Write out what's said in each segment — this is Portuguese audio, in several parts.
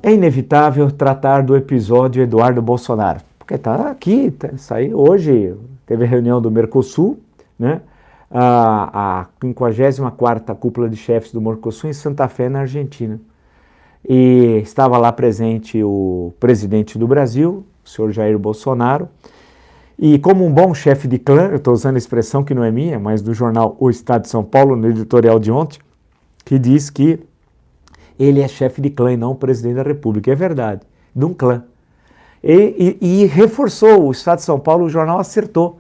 É inevitável tratar do episódio Eduardo Bolsonaro, porque está aqui, saiu hoje, teve reunião do Mercosul, né? A 54ª cúpula de chefes do Mercosul em Santa Fé, na Argentina. E estava lá presente o presidente do Brasil, o senhor Jair Bolsonaro, e como um bom chefe de clã, eu estou usando a expressão que não é minha, mas do jornal O Estado de São Paulo, no editorial de ontem, que diz que ele é chefe de clã e não o presidente da República. É verdade, de um clã. E reforçou, o Estado de São Paulo, o jornal acertou,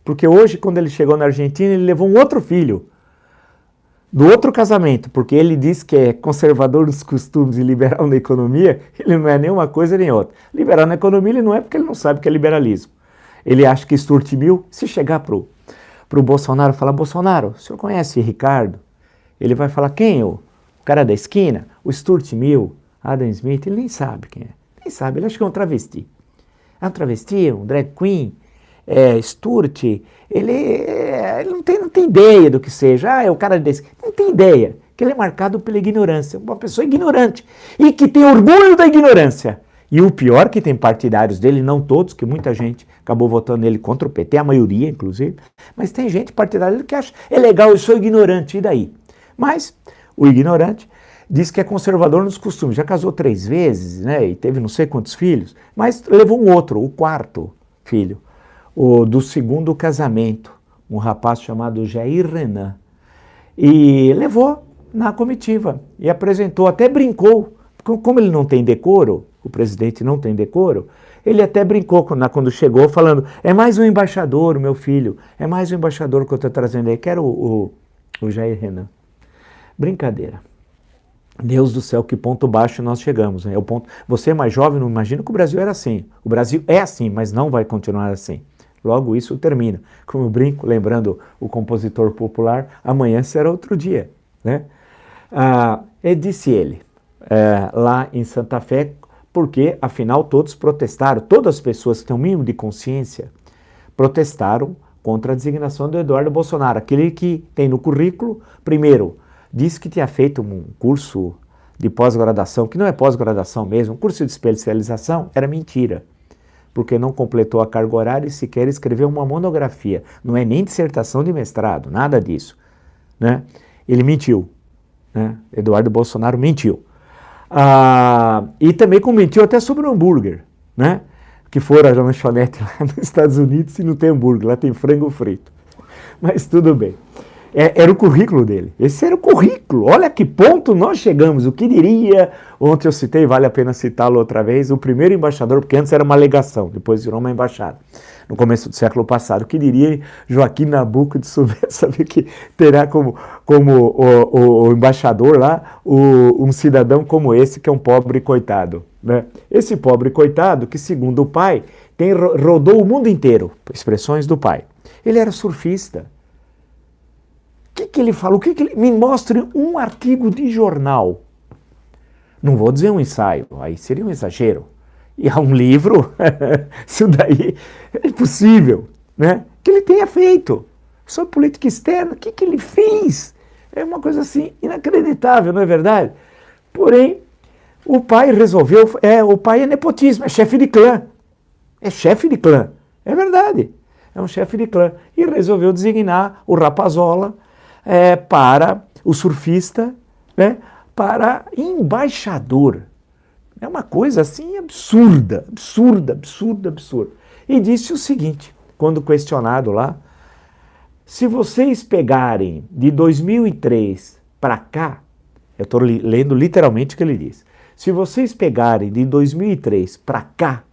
porque hoje, quando ele chegou na Argentina, ele levou um outro filho, do outro casamento, porque ele diz que é conservador nos costumes e liberal na economia. Ele não é nem uma coisa nem outra. Liberal na economia ele não é, porque ele não sabe o que é liberalismo. Ele acha que Stuart Mill, se chegar pro Bolsonaro e falar: Bolsonaro, o senhor conhece Ricardo? Ele vai falar: quem? O cara da esquina? O Stuart Mill, Adam Smith? Ele nem sabe quem é. Nem sabe, ele acha que é um travesti. É um travesti, um drag queen. Stuart, ele não tem ideia do que seja. É o cara desse. Não tem ideia, que ele é marcado pela ignorância. Uma pessoa ignorante e que tem orgulho da ignorância. E o pior, que tem partidários dele, não todos, que muita gente acabou votando nele contra o PT, a maioria inclusive, mas tem gente partidária dele que acha: é legal, eu sou ignorante, e daí? Mas o ignorante diz que é conservador nos costumes. Já casou 3 vezes, né, e teve não sei quantos filhos, mas levou um outro, o 4º filho, do 2º casamento, um rapaz chamado Jair Renan, e levou na comitiva e apresentou, até brincou, como ele não tem decoro, o presidente não tem decoro, ele até brincou quando chegou, falando: é mais um embaixador, o meu filho, é mais um embaixador que eu estou trazendo aí, quero o Jair Renan. Brincadeira. Deus do céu, que ponto baixo nós chegamos, né? Você é mais jovem, não imagina que o Brasil era assim. O Brasil é assim, mas não vai continuar assim. Logo isso termina. Como eu brinco, lembrando o compositor popular: amanhã será outro dia, né? Disse ele, lá em Santa Fé, porque afinal todos protestaram, todas as pessoas que têm um mínimo de consciência protestaram contra a designação do Eduardo Bolsonaro, aquele que tem no currículo, primeiro, disse que tinha feito um curso de pós-graduação, que não é pós-graduação mesmo, um curso de especialização, era mentira, porque não completou a carga horária e sequer escreveu uma monografia, não é nem dissertação de mestrado, nada disso, né? Ele mentiu, né? Eduardo Bolsonaro mentiu. E também mentiu até sobre o hambúrguer, né? Que foram a lanchonete lá nos Estados Unidos e não tem hambúrguer, lá tem frango frito. Mas tudo bem. Era o currículo dele. Esse era o currículo. Olha que ponto nós chegamos. O que diria, ontem eu citei, vale a pena citá-lo outra vez, o primeiro embaixador, porque antes era uma alegação, depois virou uma embaixada, no começo do século passado. O que diria Joaquim Nabuco de saber que terá como o embaixador lá um cidadão como esse, que é um pobre coitado, né? Esse pobre coitado que, segundo o pai, rodou o mundo inteiro, expressões do pai. Ele era surfista. O que ele falou? Me mostre um artigo de jornal. Não vou dizer um ensaio, aí seria um exagero. E há um livro, isso daí é impossível, né? Que ele tenha feito sobre política externa. O que ele fez? É uma coisa assim inacreditável, não é verdade? Porém, o pai resolveu, o pai é nepotismo, é chefe de clã. É chefe de clã, é verdade. É um chefe de clã. E resolveu designar o Rapazola para o surfista, né, para embaixador. É uma coisa assim absurda. E disse o seguinte, quando questionado lá: se vocês pegarem de 2003 para cá, eu estou lendo literalmente o que ele diz, se vocês pegarem de 2003 para cá,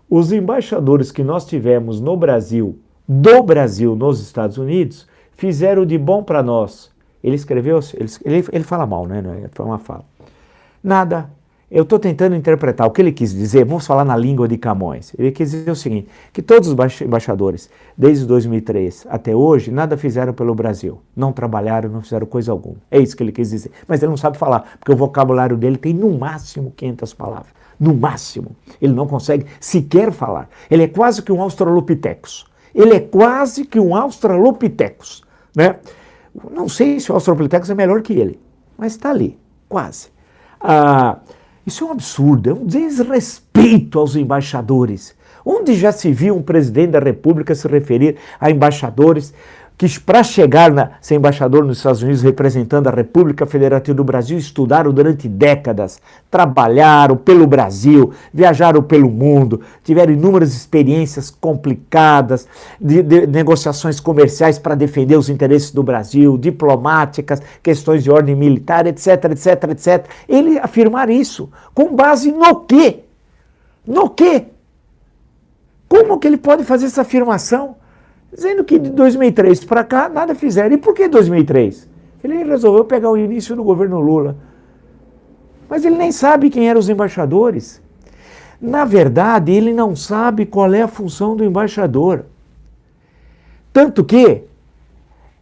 os embaixadores que nós tivemos no Brasil, do Brasil nos Estados Unidos, fizeram de bom para nós. Ele escreveu, ele fala mal, né? Foi uma fala. Nada. Eu estou tentando interpretar o que ele quis dizer, vamos falar na língua de Camões. Ele quis dizer o seguinte, que todos os embaixadores, desde 2003 até hoje, nada fizeram pelo Brasil. Não trabalharam, não fizeram coisa alguma. É isso que ele quis dizer. Mas ele não sabe falar, porque o vocabulário dele tem no máximo 500 palavras. No máximo. Ele não consegue sequer falar. Ele é quase que um Australopithecus. Né? Não sei se o Australopithecus é melhor que ele, mas está ali, quase. Isso é um absurdo, é um desrespeito aos embaixadores. Onde já se viu um presidente da República se referir a embaixadores que, para chegar a ser embaixador nos Estados Unidos representando a República Federativa do Brasil, estudaram durante décadas, trabalharam pelo Brasil, viajaram pelo mundo, tiveram inúmeras experiências complicadas, de negociações comerciais para defender os interesses do Brasil, diplomáticas, questões de ordem militar, etc, etc, etc. Ele afirmar isso, com base no quê? No quê? Como que ele pode fazer essa afirmação? Dizendo que de 2003 para cá nada fizeram. E por que 2003? Ele resolveu pegar o início do governo Lula. Mas ele nem sabe quem eram os embaixadores. Na verdade, ele não sabe qual é a função do embaixador. Tanto que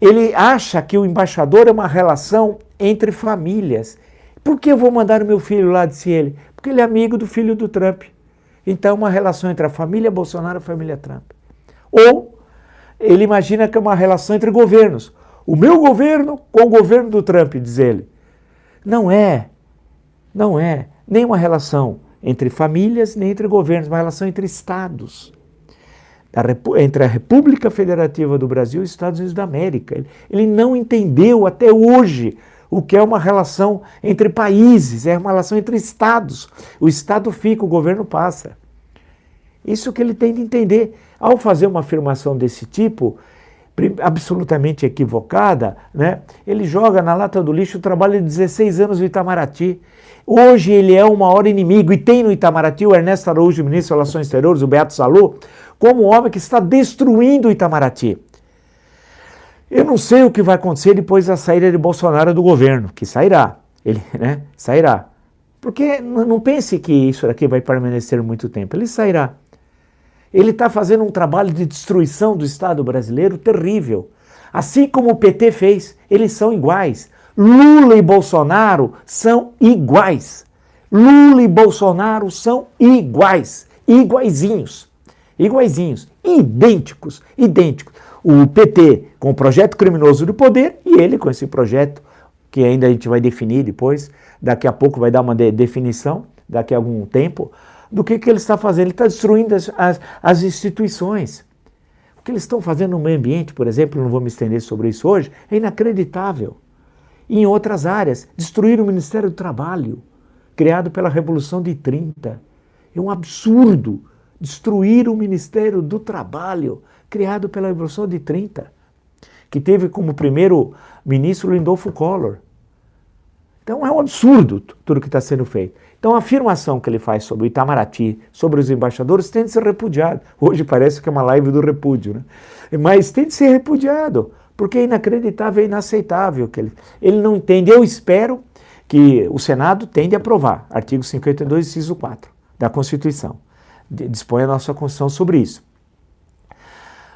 ele acha que o embaixador é uma relação entre famílias. Por que eu vou mandar o meu filho lá, disse ele? Porque ele é amigo do filho do Trump. Então, uma relação entre a família Bolsonaro e a família Trump. Ou ele imagina que é uma relação entre governos. O meu governo com o governo do Trump, diz ele. Não é nem uma relação entre famílias, nem entre governos, uma relação entre estados. Entre a República Federativa do Brasil e os Estados Unidos da América. Ele não entendeu até hoje o que é uma relação entre países, é uma relação entre estados. O estado fica, o governo passa. Isso que ele tem de entender. Ao fazer uma afirmação desse tipo, absolutamente equivocada, né, ele joga na lata do lixo o trabalho de 16 anos do Itamaraty. Hoje ele é o maior inimigo, e tem no Itamaraty o Ernesto Araújo, ministro das Relações Exteriores, o Beato Salu, como um homem que está destruindo o Itamaraty. Eu não sei o que vai acontecer depois da saída de Bolsonaro do governo, que sairá, ele, né, sairá. Porque não pense que isso daqui vai permanecer muito tempo, ele sairá. Ele está fazendo um trabalho de destruição do Estado brasileiro terrível. Assim como o PT fez, eles são iguais. Lula e Bolsonaro são iguais. Lula e Bolsonaro são iguais. Iguaizinhos. Iguaizinhos. Idênticos. Idênticos. O PT com o projeto criminoso do poder e ele com esse projeto que ainda a gente vai definir depois. Daqui a pouco vai dar uma definição, daqui a algum tempo, do que ele está fazendo. Ele está destruindo as instituições. O que eles estão fazendo no meio ambiente, por exemplo, não vou me estender sobre isso hoje, é inacreditável. E em outras áreas, destruir o Ministério do Trabalho, criado pela Revolução de 30. É um absurdo destruir o Ministério do Trabalho, criado pela Revolução de 30, que teve como primeiro ministro Lindolfo Collor. Então é um absurdo tudo o que está sendo feito. Então a afirmação que ele faz sobre o Itamaraty, sobre os embaixadores, tem de ser repudiado. Hoje parece que é uma live do repúdio, né? Mas tem de ser repudiado, porque é inacreditável, é inaceitável. Que ele não entende. Eu espero que o Senado tende a aprovar, artigo 52, inciso 4 da Constituição. Dispõe a nossa Constituição sobre isso.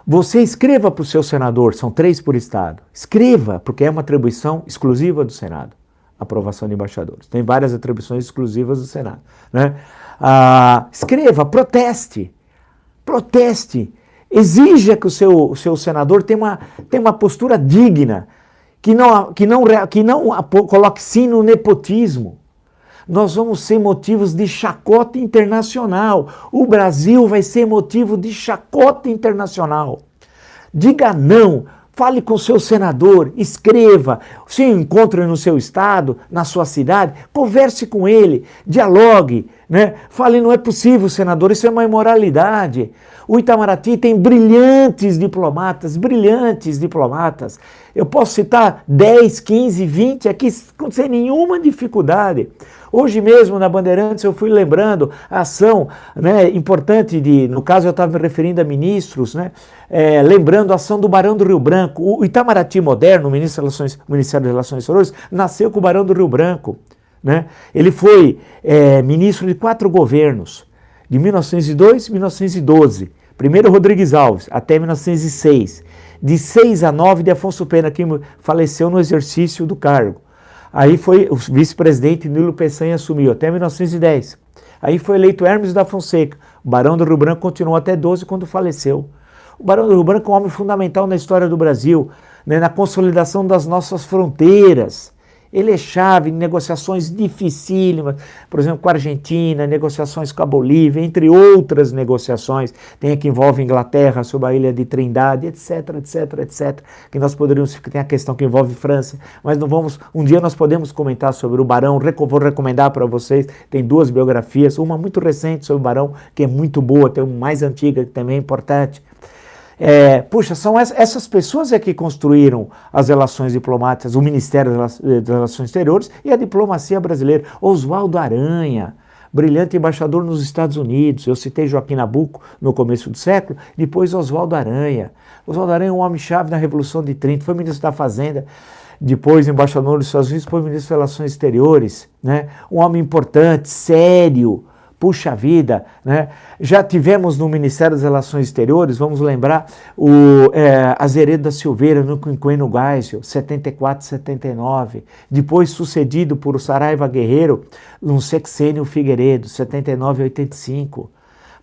Você escreva para o seu senador, são 3 por estado. Escreva, porque é uma atribuição exclusiva do Senado. Aprovação de embaixadores. Tem várias atribuições exclusivas do Senado, né? Escreva, proteste, exija que o seu senador tenha uma postura digna, que não coloque sim no nepotismo. Nós vamos ser motivos de chacota internacional. O Brasil vai ser motivo de chacota internacional. Diga não. Fale com o seu senador, escreva, se encontre no seu estado, na sua cidade, converse com ele, dialogue, né? Fale, não é possível, senador, isso é uma imoralidade. O Itamaraty tem brilhantes diplomatas. Eu posso citar 10, 15, 20 aqui sem nenhuma dificuldade. Hoje mesmo, na Bandeirantes, eu fui lembrando a ação, né, importante no caso eu estava me referindo a ministros, né, lembrando a ação do Barão do Rio Branco. O Itamaraty moderno, o Ministério das Relações Exteriores, nasceu com o Barão do Rio Branco, né? Ele foi ministro de 4 governos, de 1902 a 1912. Primeiro Rodrigues Alves, até 1906. De 6 a 9 de Afonso Pena, que faleceu no exercício do cargo. Aí foi o vice-presidente Nilo Peçanha assumiu até 1910. Aí foi eleito Hermes da Fonseca. O Barão do Rio Branco continuou até 12 quando faleceu. O Barão do Rio Branco é um homem fundamental na história do Brasil, né, na consolidação das nossas fronteiras. Ele é chave em negociações dificílimas, por exemplo, com a Argentina, negociações com a Bolívia, entre outras negociações, tem a que envolve Inglaterra, sobre a ilha de Trindade, etc, etc, etc, que nós poderíamos, tem a questão que envolve França, mas não vamos, um dia nós podemos comentar sobre o Barão, vou recomendar para vocês, tem 2 biografias, uma muito recente sobre o Barão, que é muito boa, tem uma mais antiga que também é importante. Puxa, são essas pessoas que construíram as relações diplomáticas, o Ministério das Relações Exteriores e a diplomacia brasileira. Oswaldo Aranha, brilhante embaixador nos Estados Unidos. Eu citei Joaquim Nabuco no começo do século, depois Oswaldo Aranha. Oswaldo Aranha é um homem-chave na Revolução de 30, foi ministro da Fazenda, depois embaixador dos Estados Unidos, depois ministro das Relações Exteriores, né? Um homem importante, sério. Puxa vida, né? Já tivemos no Ministério das Relações Exteriores, vamos lembrar, o Azeredo da Silveira no Quinquênio Geisel, 74, 79, depois sucedido por Saraiva Guerreiro no Sexênio Figueiredo, 79 e 85.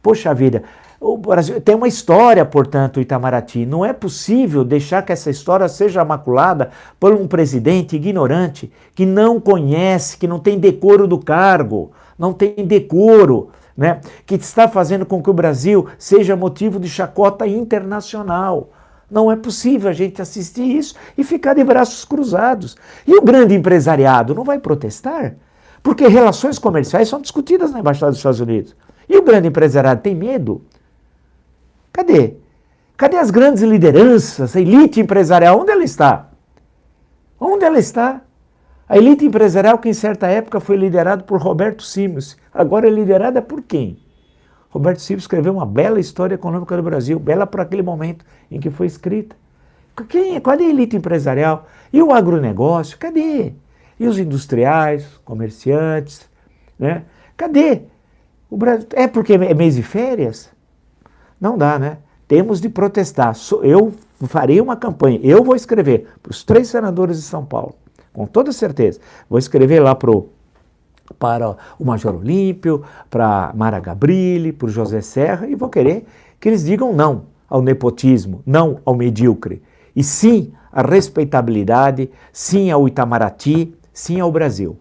Poxa vida, o Brasil tem uma história, portanto, o Itamaraty. Não é possível deixar que essa história seja maculada por um presidente ignorante que não conhece, que não tem decoro do cargo, não tem decoro, né? Que está fazendo com que o Brasil seja motivo de chacota internacional. Não é possível a gente assistir isso e ficar de braços cruzados. E o grande empresariado não vai protestar? Porque relações comerciais são discutidas na Embaixada dos Estados Unidos. E o grande empresariado tem medo? Cadê? Cadê as grandes lideranças, a elite empresarial? Onde ela está? Onde ela está? A elite empresarial que em certa época foi liderada por Roberto Simons, agora é liderada por quem? Roberto Simons escreveu uma bela história econômica do Brasil, bela para aquele momento em que foi escrita. Cadê a elite empresarial? E o agronegócio? Cadê? E os industriais, comerciantes? Né? Cadê? O Brasil, é porque é mês de férias? Não dá, né? Temos de protestar. Eu farei uma campanha, eu vou escrever para os 3 senadores de São Paulo, com toda certeza. Vou escrever lá para o Major Olímpio, para Mara Gabrilli, para o José Serra, e vou querer que eles digam não ao nepotismo, não ao medíocre, e sim à respeitabilidade, sim ao Itamaraty, sim ao Brasil.